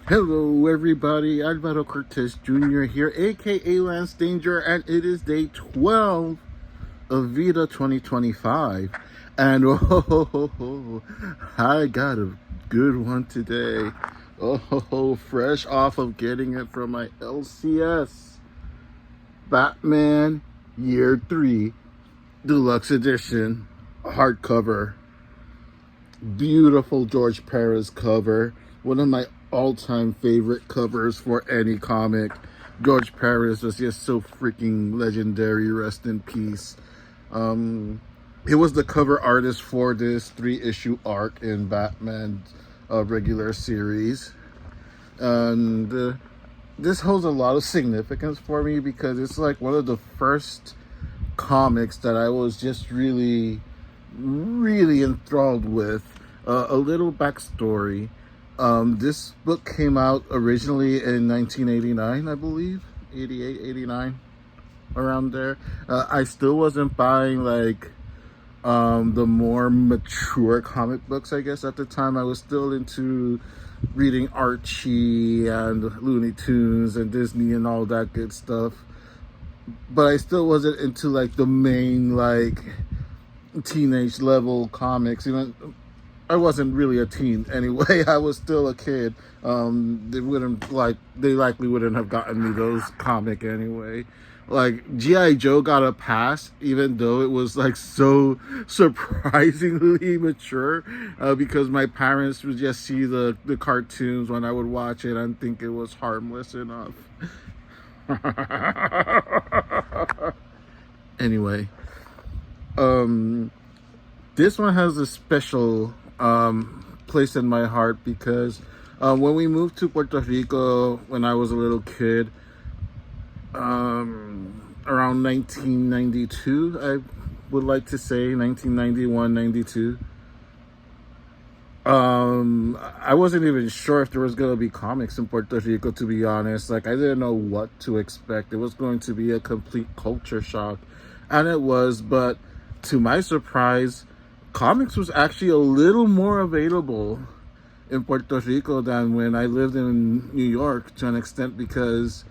Hello everybody, Alvaro Cortez Jr. here, aka Lance Danger, and it is day 12 of VEDA 2025. And I got a good one today. Fresh off of getting it from my LCS. Batman Year 3 Deluxe Edition hardcover. Beautiful George Perez cover. One of my all-time favorite covers for any comic. George Perez was just so freaking legendary. Rest in peace. He was the cover artist for this 3-issue arc in Batman regular series. And this holds a lot of significance for me because it's like one of the first comics that I was just really enthralled with. A little backstory. This book came out originally in 1989, I believe. 88, 89, around there. I still wasn't buying like the more mature comic books, I guess, at the time. I was still into reading Archie and Looney Tunes and Disney and all that good stuff. But I still wasn't into like the main like teenage level comics. Even I wasn't really a teen anyway. I was still a kid. They likely wouldn't have gotten me those comic anyway. Like G.I. Joe got a pass, even though it was like so surprisingly mature, because my parents would just see the cartoons when I would watch it and think it was harmless enough. Anyway, this one has a special place in my heart because when we moved to Puerto Rico when I was a little kid, around 1992, I would like to say 1991, 92. I wasn't even sure if there was going to be comics in Puerto Rico, to be honest. Like, I didn't know what to expect. It was going to be a complete culture shock, and it was. But to my surprise, comics was actually a little more available in Puerto Rico than when I lived in New York, to an extent, because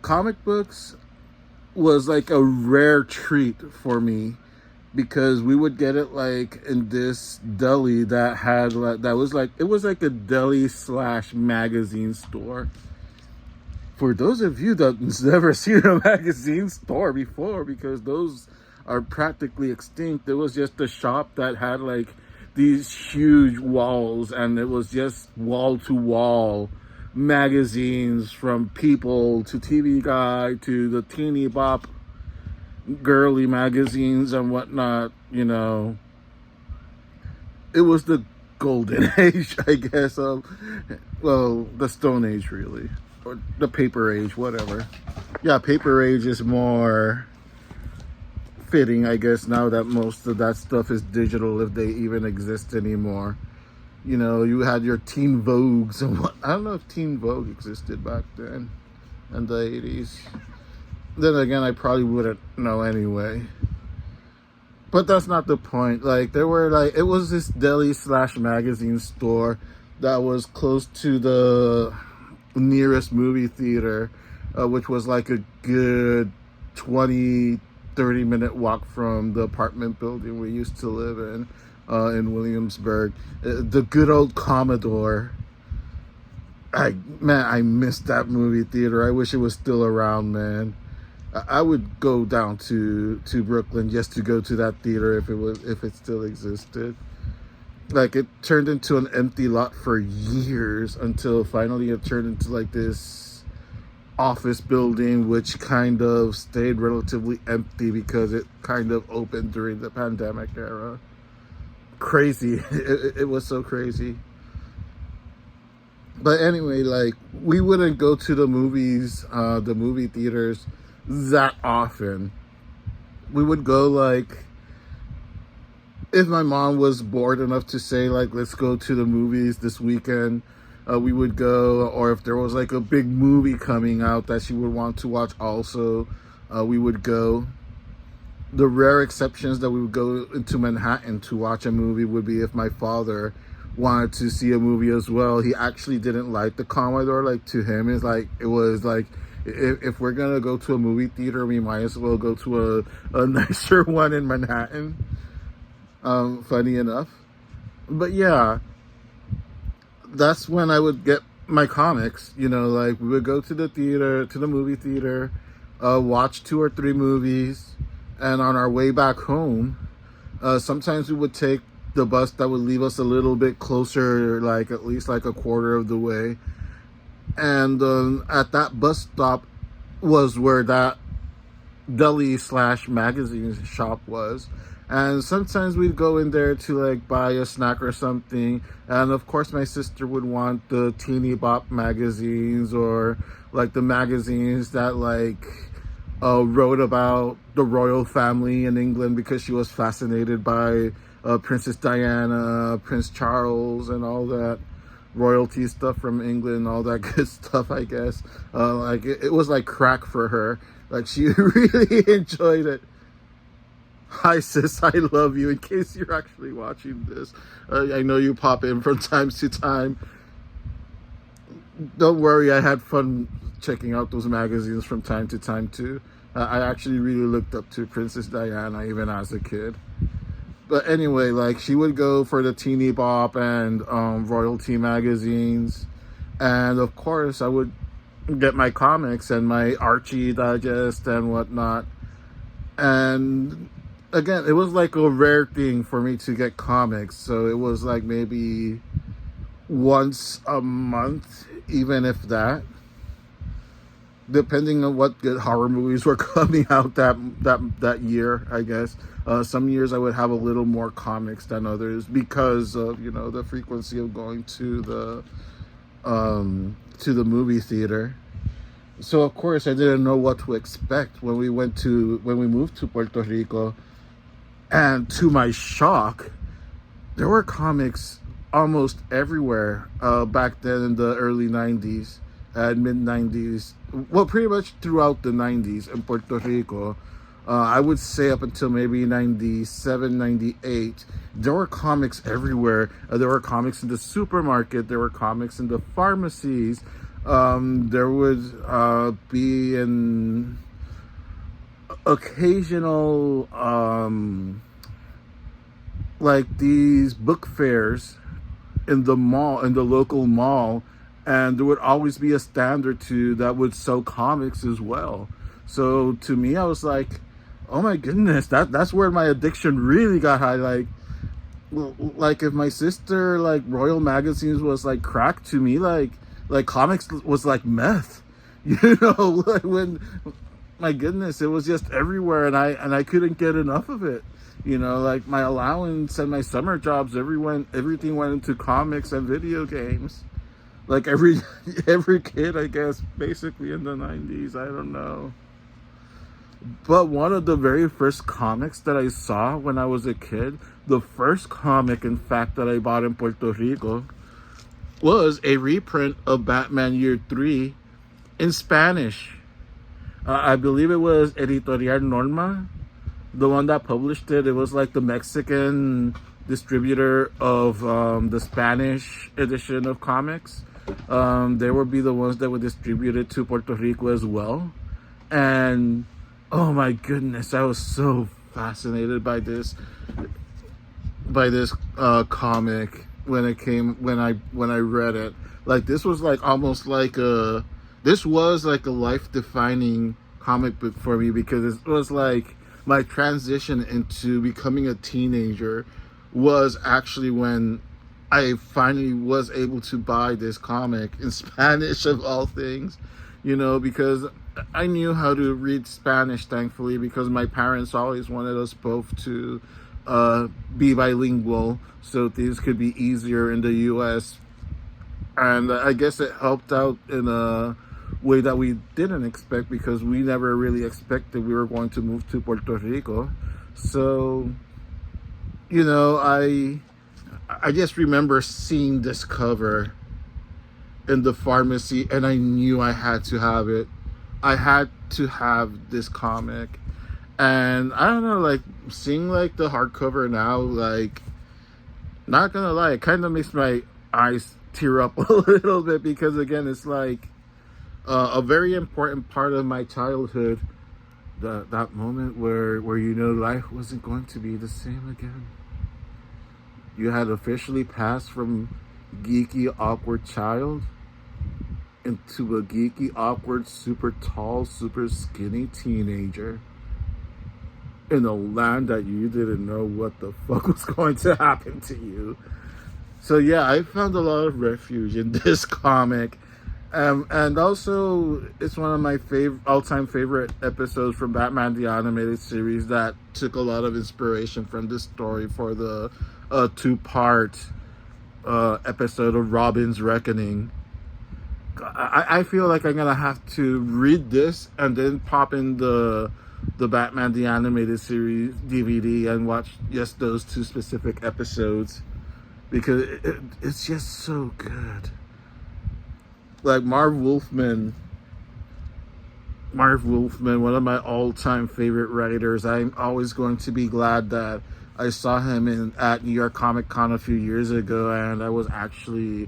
comic books was like a rare treat for me, because we would get it like in this deli that had it was like a deli / magazine store. For those of you that's never seen a magazine store before, because those are practically extinct, it was just a shop that had like these huge walls, and it was just wall to wall magazines, from People to TV Guide to the teeny bop girly magazines and whatnot. You know, it was the golden age, I guess, of, well, the Stone Age, really, or the Paper Age, whatever. Yeah, Paper Age is more fitting, I guess, now that most of that stuff is digital, if they even exist anymore. You know, you had your Teen Vogues and what. I don't know if Teen Vogue existed back then in the 80s. Then again, I probably wouldn't know anyway. But that's not the point. Like, there were like, it was this deli / magazine store that was close to the nearest movie theater, which was like a good 20-30 minute walk from the apartment building we used to live in Williamsburg. The good old Commodore. I missed that movie theater. I wish it was still around, man. I would go down to Brooklyn just to go to that theater if it still existed. Like, it turned into an empty lot for years until finally it turned into like this office building, which kind of stayed relatively empty because it kind of opened during the pandemic era. Crazy. It was so crazy. But anyway, like, we wouldn't go to the movies, the movie theaters that often. We would go like if my mom was bored enough to say like, let's go to the movies this weekend, we would go. Or if there was like a big movie coming out that she would want to watch also, we would go. The rare exceptions that we would go into Manhattan to watch a movie would be if my father wanted to see a movie as well. He actually didn't like the Commodore. Like, to him, it's like, it was like, if we're gonna go to a movie theater, we might as well go to a nicer one in Manhattan. Funny enough. But yeah, that's when I would get my comics. You know, like, we would go to the movie theater, watch 2 or 3 movies, and on our way back home, sometimes we would take the bus that would leave us a little bit closer, like at least like a quarter of the way. And at that bus stop was where that deli / magazine shop was. And sometimes we'd go in there to like buy a snack or something. And of course my sister would want the Teeny Bop magazines, or like the magazines that like wrote about the royal family in England, because she was fascinated by Princess Diana, Prince Charles, and all that royalty stuff from England, all that good stuff, I guess. Like, it was like crack for her. Like, she really enjoyed it. Hi sis, I love you, in case you're actually watching this. I know you pop in from time to time. Don't worry, I had fun checking out those magazines from time to time too. I actually really looked up to Princess Diana even as a kid. But anyway, like, she would go for the Teeny Bop and royalty magazines. And of course I would get my comics and my Archie Digest and whatnot. And again, it was like a rare thing for me to get comics. So it was like maybe once a month, even if that, depending on what good horror movies were coming out that year, I guess. Some years I would have a little more comics than others, because of, you know, the frequency of going to the movie theater. So of course I didn't know what to expect when we moved to Puerto Rico. And to my shock, there were comics almost everywhere back then in the early 90s and mid 90s. Well, pretty much throughout the 90s in Puerto Rico. I would say up until maybe 97, 98, there were comics everywhere. There were comics in the supermarket. There were comics in the pharmacies. There would be an occasional like these book fairs in the mall, in the local mall, and there would always be a stand or two that would sell comics as well. So to me, I was like, oh my goodness, that's where my addiction really got high. Like if my sister, like, royal magazines was like crack to me, like comics was like meth. You know, like, when, my goodness, it was just everywhere, and I couldn't get enough of it. You know, like, my allowance and my summer jobs, everything went into comics and video games. Like every kid, I guess, basically in the 90s, I don't know. But one of the very first comics that I saw when I was a kid, the first comic, in fact, that I bought in Puerto Rico, was a reprint of Batman Year 3 in Spanish. I believe it was Editorial Norma, the one that published it. It was like the Mexican distributor of the Spanish edition of comics. They would be the ones that would distribute it to Puerto Rico as well. And oh my goodness, I was so fascinated by this comic when I read it. Like, this was like almost like a life-defining comic book for me, because it was like my transition into becoming a teenager was actually when I finally was able to buy this comic in Spanish, of all things, you know, because I knew how to read Spanish, thankfully, because my parents always wanted us both to be bilingual so things could be easier in the US. And I guess it helped out in a way that we didn't expect, because we never really expected we were going to move to Puerto Rico. So, you know, I just remember seeing this cover in the pharmacy, and I knew I had to have it. I had to have this comic. And I don't know, like, seeing like the hardcover now, like, Not gonna lie, it kind of makes my eyes tear up a little bit, because again, it's like a very important part of my childhood. That moment where life wasn't going to be the same again. You had officially passed from geeky, awkward child into a geeky, awkward, super tall, super skinny teenager in a land that you didn't know what the fuck was going to happen to you. So yeah, I found a lot of refuge in this comic. And also, it's one of my all-time favorite episodes from Batman the Animated Series that took a lot of inspiration from this story for the two-part episode of Robin's Reckoning. I feel like I'm gonna have to read this and then pop in the Batman the Animated Series DVD and watch just those two specific episodes, because it's just so good. Like Marv Wolfman, one of my all-time favorite writers. I'm always going to be glad that I saw him at New York Comic Con a few years ago, and I was actually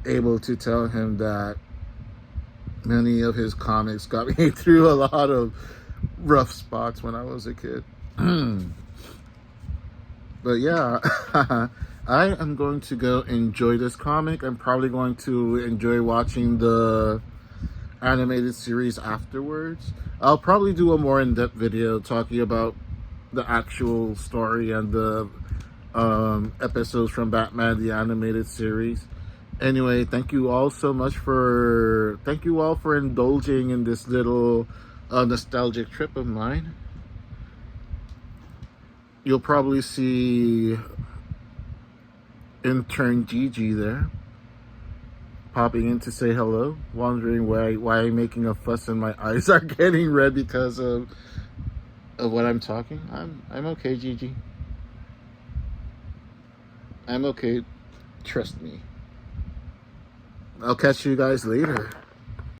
able to tell him that many of his comics got me through a lot of rough spots when I was a kid. But yeah, I am going to go enjoy this comic. I'm probably going to enjoy watching the animated series afterwards. I'll probably do a more in-depth video talking about the actual story and the episodes from Batman the Animated Series. Anyway, thank you all for indulging in this little nostalgic trip of mine. You'll probably see intern Gigi there, popping in to say hello, wondering why I'm making a fuss and my eyes are getting red because of what I'm talking. I'm okay, Gigi. I'm okay. Trust me. I'll catch you guys later.